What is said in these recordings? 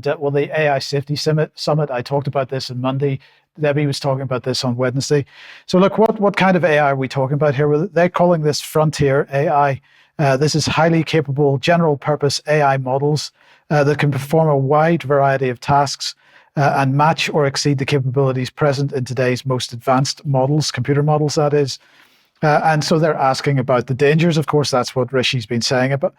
And the AI Safety Summit, I talked about this on Monday. Debbie was talking about this on Wednesday. So look, what kind of AI are we talking about here? Well, they're calling this frontier AI. This is highly capable general purpose AI models that can perform a wide variety of tasks and match or exceed the capabilities present in today's most advanced models, computer models, that is. And so they're asking about the dangers. Of course, that's what Rishi's been saying about,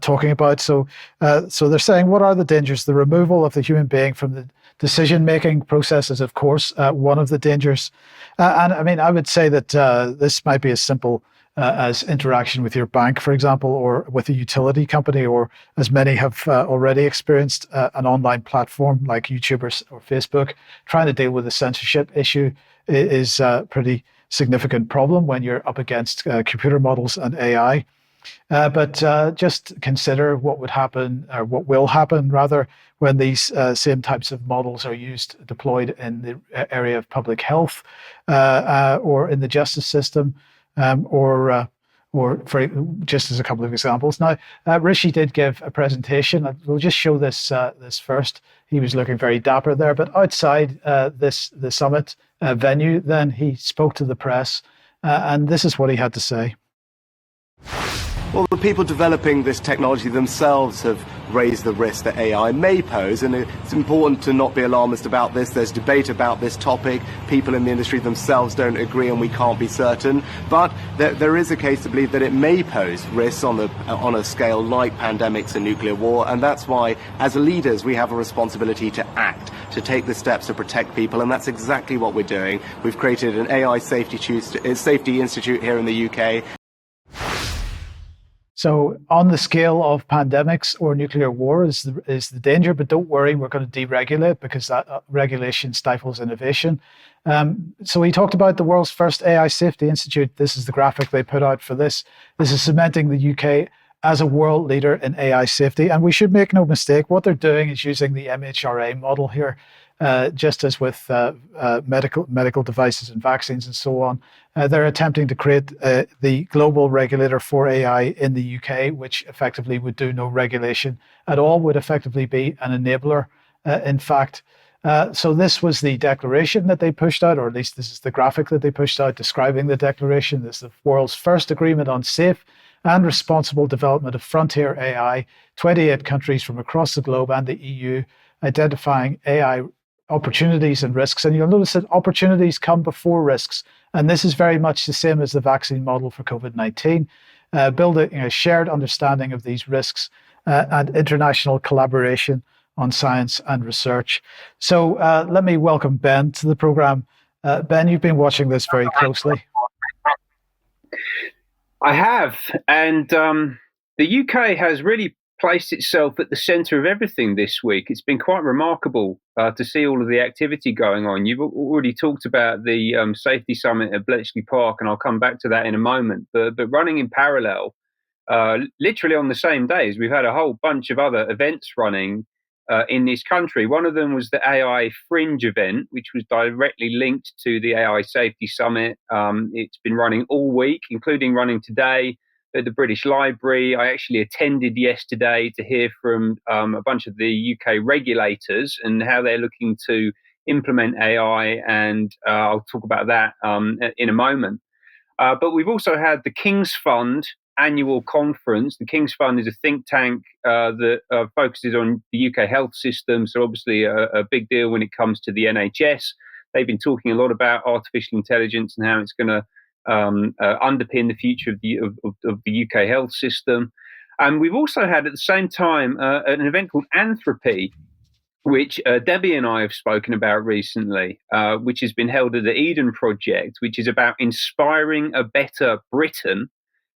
talking about. So they're saying, what are the dangers? The removal of the human being from the decision-making process is, of course, one of the dangers. And I mean, I would say that this might be as simple as interaction with your bank, for example, or with a utility company, or as many have already experienced, an online platform like YouTube or Facebook. Trying to deal with the censorship issue is pretty significant problem when you're up against computer models and AI. But just consider what would happen, or what will happen rather, when these same types of models are deployed in the area of public health or in the justice system, or for just as a couple of examples. Now, Rishi did give a presentation. We'll just show this first. He was looking very dapper there, but outside the summit venue, then he spoke to the press, and this is what he had to say. Well, the people developing this technology themselves have raised the risk that AI may pose, and it's important to not be alarmist about this. There's debate about this topic. People in the industry themselves don't agree, and we can't be certain. But there is a case to believe that it may pose risks on a scale like pandemics and nuclear war, and that's why, as leaders, we have a responsibility to act, to take the steps to protect people, and that's exactly what we're doing. We've created an AI safety institute here in the UK. So on the scale of pandemics or nuclear war is the danger, but don't worry, we're going to deregulate because that regulation stifles innovation. So he talked about the world's first AI Safety Institute. This is the graphic they put out for this. This is cementing the UK as a world leader in AI safety. And we should make no mistake, what they're doing is using the MHRA model here, just as with medical devices and vaccines and so on. They're attempting to create the global regulator for AI in the UK, which effectively would do no regulation at all, would effectively be an enabler, in fact. So this was the declaration that they pushed out, or at least this is the graphic that they pushed out describing the declaration. This is the world's first agreement on safe and responsible development of frontier AI, 28 countries from across the globe and the EU identifying AI opportunities and risks. And you'll notice that opportunities come before risks. And this is very much the same as the vaccine model for COVID-19, building a shared understanding of these risks and international collaboration on science and research. So let me welcome Ben to the program. Ben, you've been watching this very closely. I have, and the UK has really placed itself at the centre of everything this week. It's been quite remarkable to see all of the activity going on. You've already talked about the safety summit at Bletchley Park, and I'll come back to that in a moment. But running in parallel, literally on the same days, we've had a whole bunch of other events running in this country. One of them was the AI Fringe event, which was directly linked to the AI Safety Summit. It's been running all week, including running today at the British Library. I actually attended yesterday to hear from a bunch of the UK regulators and how they're looking to implement AI, and I'll talk about that in a moment. But we've also had the King's Fund annual conference. The King's Fund is a think tank that focuses on the UK health system, so obviously a big deal when it comes to the NHS. They've been talking a lot about artificial intelligence and how it's going to underpin the future of the UK health system. And we've also had at the same time an event called Anthropy, which Debbie and I have spoken about recently, which has been held at the Eden Project, which is about inspiring a better Britain.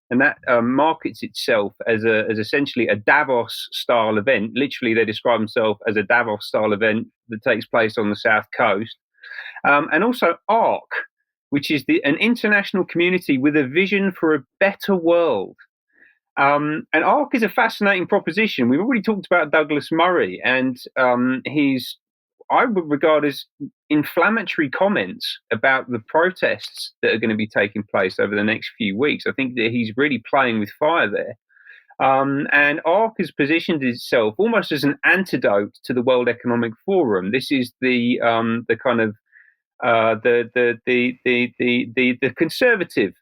And that markets itself as essentially a Davos-style event. Literally, they describe themselves as a Davos-style event that takes place on the South Coast. And also ARC, which is an international community with a vision for a better world. And ARC is a fascinating proposition. We've already talked about Douglas Murray and his, I would regard as inflammatory comments about the protests that are going to be taking place over the next few weeks. I think that he's really playing with fire there. And ARC has positioned itself almost as an antidote to the World Economic Forum. This is the kind of the conservative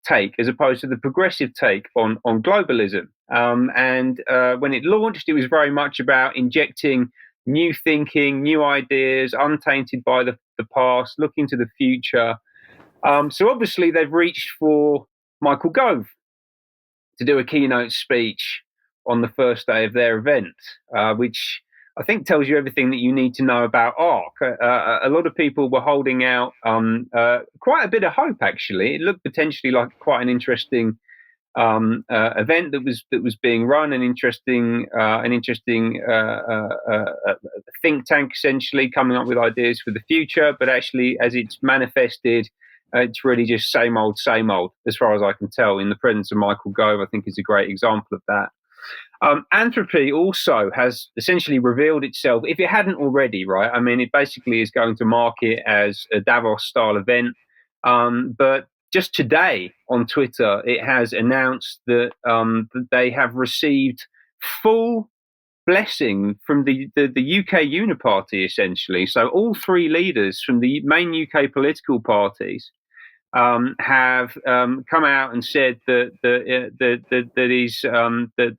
take, as opposed to the progressive take on globalism. And when it launched, it was very much about injecting new thinking, new ideas, untainted by the past, looking to the future. So obviously they've reached for Michael Gove to do a keynote speech on the first day of their event, which I think tells you everything that you need to know about ARC. A lot of people were holding out quite a bit of hope, actually. It looked potentially like quite an interesting event that was being run, an interesting think tank, essentially, coming up with ideas for the future. But actually, as it's manifested, it's really just same old, as far as I can tell. In the presence of Michael Gove, I think is a great example of that. Anthropy also has essentially revealed itself, if it hadn't already, right? I mean, it basically is going to market as a Davos-style event. But just today on Twitter, it has announced that they have received full blessing from the UK Uniparty, essentially. So all three leaders from the main UK political parties have come out and said that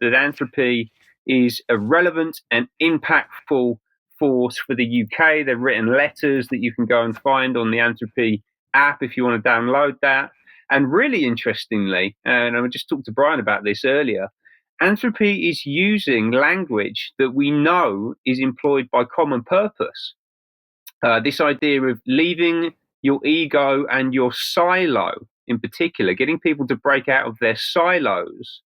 Anthropy is a relevant and impactful force for the UK. They've written letters that you can go and find on the Anthropy app if you want to download that. And really interestingly, and I just talked to Brian about this earlier, Anthropy is using language that we know is employed by Common Purpose. This idea of leaving your ego and your silo, in particular, getting people to break out of their silos,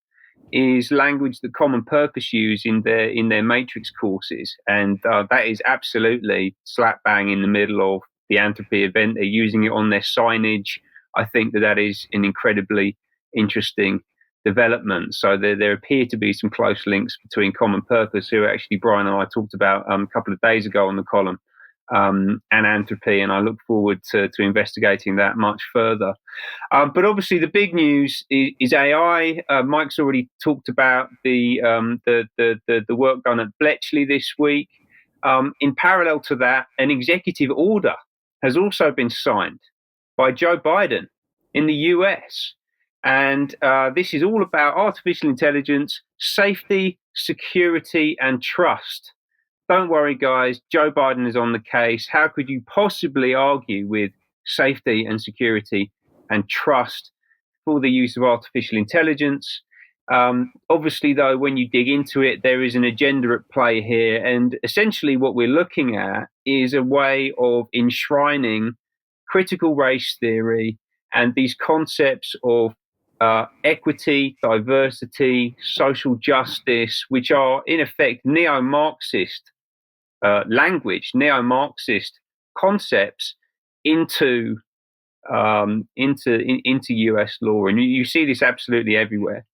is language that Common Purpose use in their matrix courses, and that is absolutely slap bang in the middle of the Anthropy event. They're using it on their signage. I think that is an incredibly interesting development. So there appear to be some close links between Common Purpose, who actually Brian and I talked about a couple of days ago on the column, and Anthropy, and I look forward to investigating that much further. But obviously, the big news is AI. Mike's already talked about the work done at Bletchley this week. In parallel to that, an executive order has also been signed by Joe Biden in the US, and this is all about artificial intelligence, safety, security, and trust. Don't worry, guys, Joe Biden is on the case. How could you possibly argue with safety and security and trust for the use of artificial intelligence? Obviously, though, when you dig into it, there is an agenda at play here. And essentially what we're looking at is a way of enshrining critical race theory and these concepts of equity, diversity, social justice, which are in effect neo-Marxist language, neo-Marxist concepts into US law, and you see this absolutely everywhere.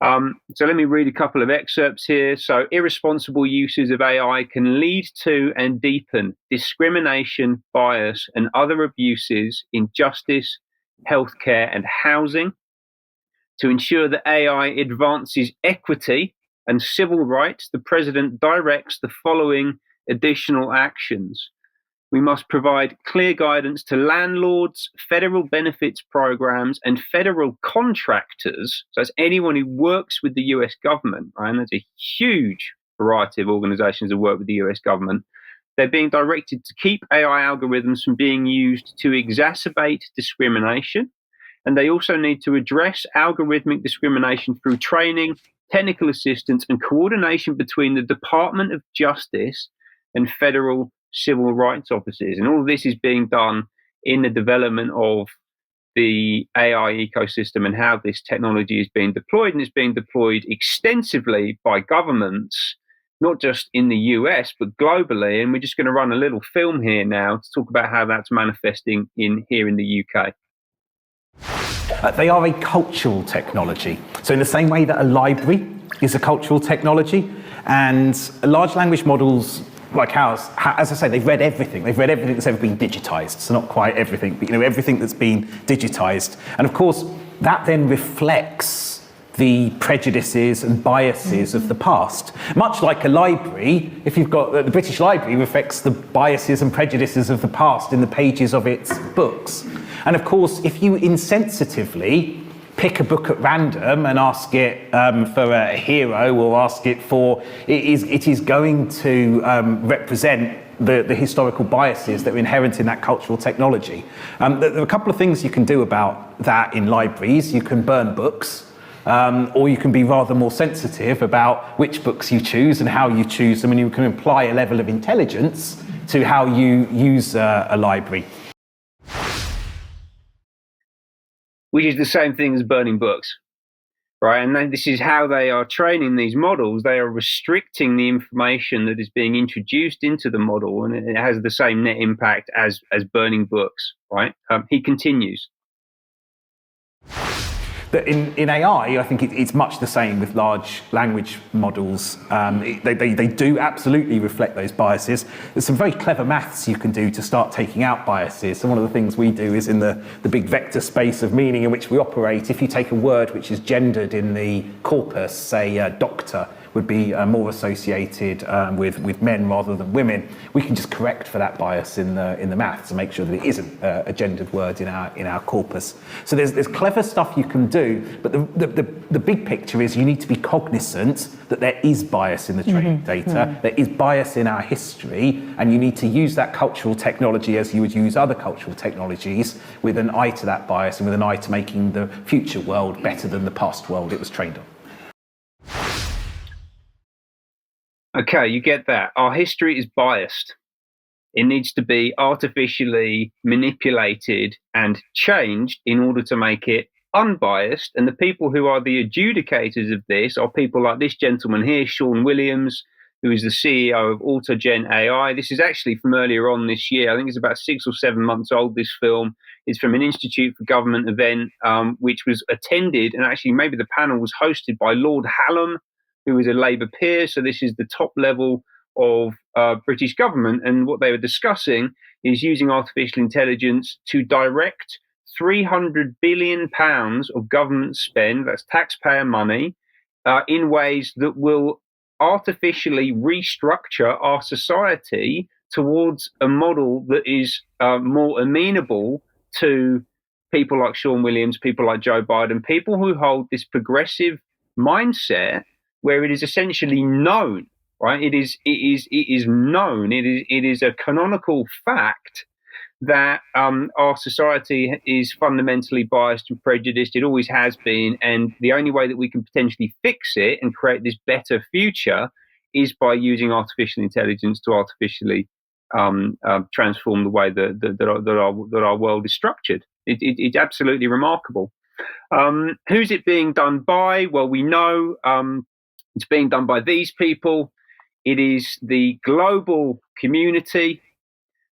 So let me read a couple of excerpts here. So, irresponsible uses of AI can lead to and deepen discrimination, bias, and other abuses in justice, healthcare, and housing. To ensure that AI advances equity and civil rights, the president directs the following additional actions. We must provide clear guidance to landlords, federal benefits programs, and federal contractors. So that's anyone who works with the US government, right? And there's a huge variety of organizations that work with the US government. They're being directed to keep AI algorithms from being used to exacerbate discrimination. And they also need to address algorithmic discrimination through training, technical assistance, and coordination between the Department of Justice and federal civil rights offices. And all of this is being done in the development of the AI ecosystem and how this technology is being deployed. And it's being deployed extensively by governments, not just in the US, but globally. And we're just going to run a little film here now to talk about how that's manifesting here in the UK. They are a cultural technology. So in the same way that a library is a cultural technology, and large language models like ours, as I say, they've read everything. They've read everything that's ever been digitized. So not quite everything, but everything that's been digitized. And of course, that then reflects the prejudices and biases of the past. Much like a library, if you've got the British Library reflects the biases and prejudices of the past in the pages of its books. And of course, if you insensitively pick a book at random and ask it for a hero, or ask it for, it is going to represent the historical biases that are inherent in that cultural technology. There are a couple of things you can do about that in libraries. You can burn books, or you can be rather more sensitive about which books you choose and how you choose them, and you can apply a level of intelligence to how you use a library. Which is the same thing as burning books, right? And then this is how they are training these models. They are restricting the information that is being introduced into the model, and it has the same net impact as burning books, right? He continues. In AI, I think it's much the same with large language models. They do absolutely reflect those biases. There's some very clever maths you can do to start taking out biases. So one of the things we do is in the big vector space of meaning in which we operate, if you take a word which is gendered in the corpus, say doctor would be more associated with men rather than women, we can just correct for that bias in the maths and make sure that it isn't a gendered word in our corpus. So there's clever stuff you can do, but the big picture is you need to be cognizant that there is bias in the training data, there is bias in our history, and you need to use that cultural technology as you would use other cultural technologies, with an eye to that bias and with an eye to making the future world better than the past world it was trained on. Okay, you get that. Our history is biased. It needs to be artificially manipulated and changed in order to make it unbiased. And the people who are the adjudicators of this are people like this gentleman here, Sean Williams, who is the CEO of Autogen AI. This is actually from earlier on this year. I think it's about 6 or 7 months old, this film. It's from an Institute for Government event, which was attended, and actually maybe the panel was hosted by Lord Hallam, who is a Labour peer. So this is the top level of British government. And what they were discussing is using artificial intelligence to direct £300 billion of government spend, that's taxpayer money, in ways that will artificially restructure our society towards a model that is more amenable to people like Sean Williams, people like Joe Biden, people who hold this progressive mindset where it is essentially known, right? It is known. It is a canonical fact that our society is fundamentally biased and prejudiced. It always has been, and the only way that we can potentially fix it and create this better future is by using artificial intelligence to artificially transform the way that our world is structured. It's absolutely remarkable. Who's it being done by? Well, we know it's being done by these people. It is the global community,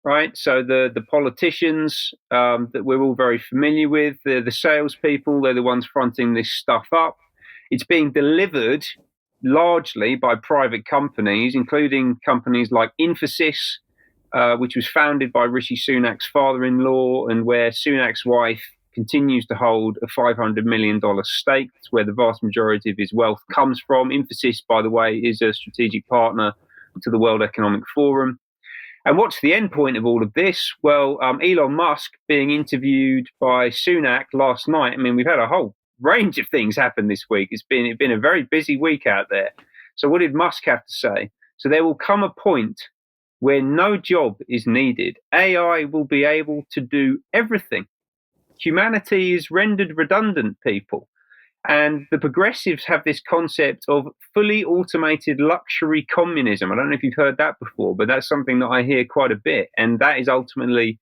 right? So the politicians that we're all very familiar with, they're the salespeople, they're the ones fronting this stuff up. It's being delivered largely by private companies, including companies like Infosys, which was founded by Rishi Sunak's father-in-law, and where Sunak's wife continues to hold a $500 million stake. That's where the vast majority of his wealth comes from. Infosys, by the way, is a strategic partner to the World Economic Forum. And what's the end point of all of this? Well, Elon Musk being interviewed by Sunak last night. I mean, we've had a whole range of things happen this week. It's been a very busy week out there. So what did Musk have to say? So there will come a point where no job is needed. AI will be able to do everything. Humanity is rendered redundant, people. And the progressives have this concept of fully automated luxury communism. I don't know if you've heard that before, but that's something that I hear quite a bit. And that is ultimately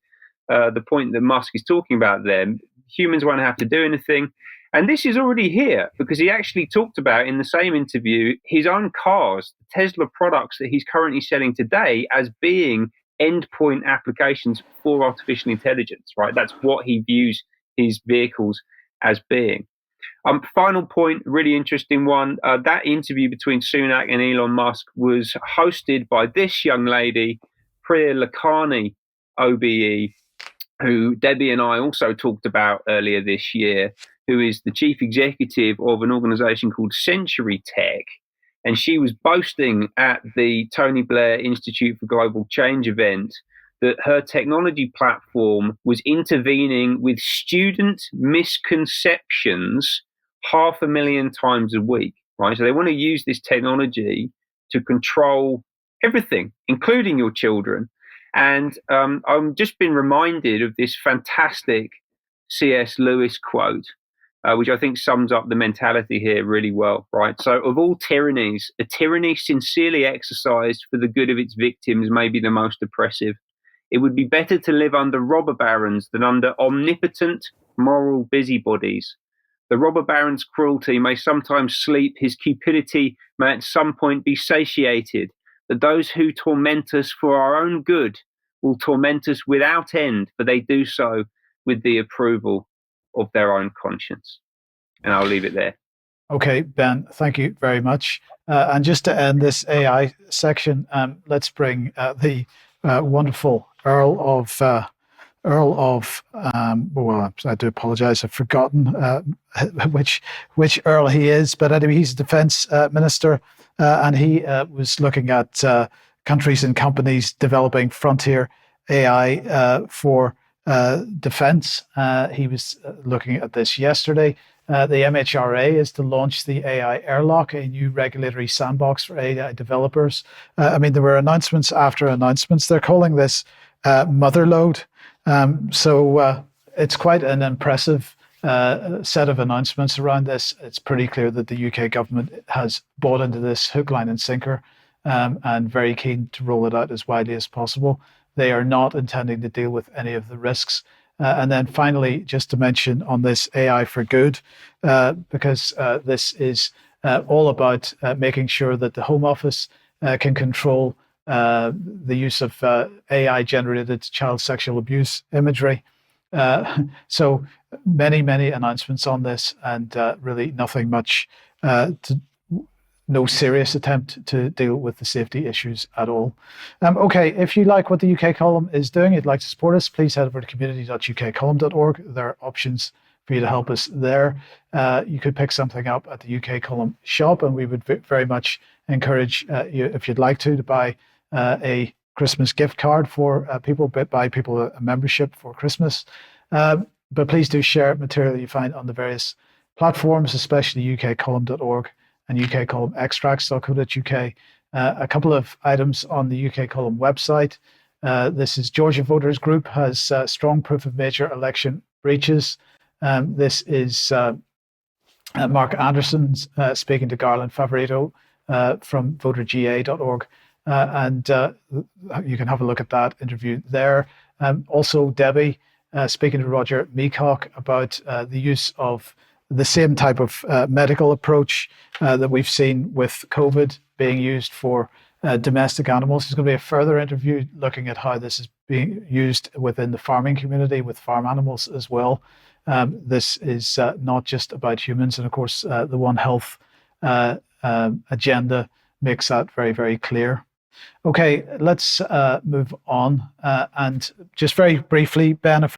the point that Musk is talking about there. Humans won't have to do anything. And this is already here, because he actually talked about in the same interview his own cars, the Tesla products that he's currently selling today, as being endpoint applications for artificial intelligence, right? That's what he views his vehicles as being. Final point, really interesting one. That interview between Sunak and Elon Musk was hosted by this young lady, Priya Lakhani, OBE, who Debbie and I also talked about earlier this year. who is the chief executive of an organization called Century Tech. And she was boasting at the Tony Blair Institute for Global Change event that her technology platform was intervening with student misconceptions 500,000 times a week, right? So they want to use this technology to control everything, including your children. And I've just been reminded of this fantastic C.S. Lewis quote, which I think sums up the mentality here really well, right? So of all tyrannies, a tyranny sincerely exercised for the good of its victims may be the most oppressive. It would be better to live under robber barons than under omnipotent moral busybodies. The robber baron's cruelty may sometimes sleep, his cupidity may at some point be satiated, but those who torment us for our own good will torment us without end, for they do so with the approval of their own conscience. And I'll leave it there. Okay, Ben, thank you very much. And just to end this AI section, let's bring the wonderful Earl of, well, I do apologize, I've forgotten which Earl he is, but anyway, he's a defense minister, and he was looking at countries and companies developing frontier AI for defense. He was looking at this yesterday. The MHRA is to launch the AI airlock, a new regulatory sandbox for AI developers. I mean, there were announcements after announcements. They're calling this motherlode. So it's quite an impressive set of announcements around this. It's pretty clear that the UK government has bought into this hook, line and sinker, and very keen to roll it out as widely as possible. They are not intending to deal with any of the risks. And then finally, just to mention on this AI for good, because this is all about making sure that the Home Office can control the use of AI-generated child sexual abuse imagery. So many announcements on this, and really nothing much no serious attempt to deal with the safety issues at all. Okay, if you like what the UK column is doing, you'd like to support us, please head over to community.ukcolumn.org. There are options for you to help us there. You could pick something up at the UK column shop, and we would very much encourage you, if you'd like to buy a Christmas gift card for people, buy people a membership for Christmas. But please do share material you find on the various platforms, especially ukcolumn.org and UK column extracts.co.uk. A couple of items on the UK column website. This is Georgia Voters Group has strong proof of major election breaches. This is Mark Anderson speaking to Garland Favorito from voterga.org. And you can have a look at that interview there. Also, Debbie speaking to Roger Meacock about the use of the same type of medical approach that we've seen with COVID being used for domestic animals. There's going to be a further interview looking at how this is being used within the farming community with farm animals as well. This is not just about humans. And of course, the One Health agenda makes that very clear. Okay, let's move on. And just very briefly, Ben, if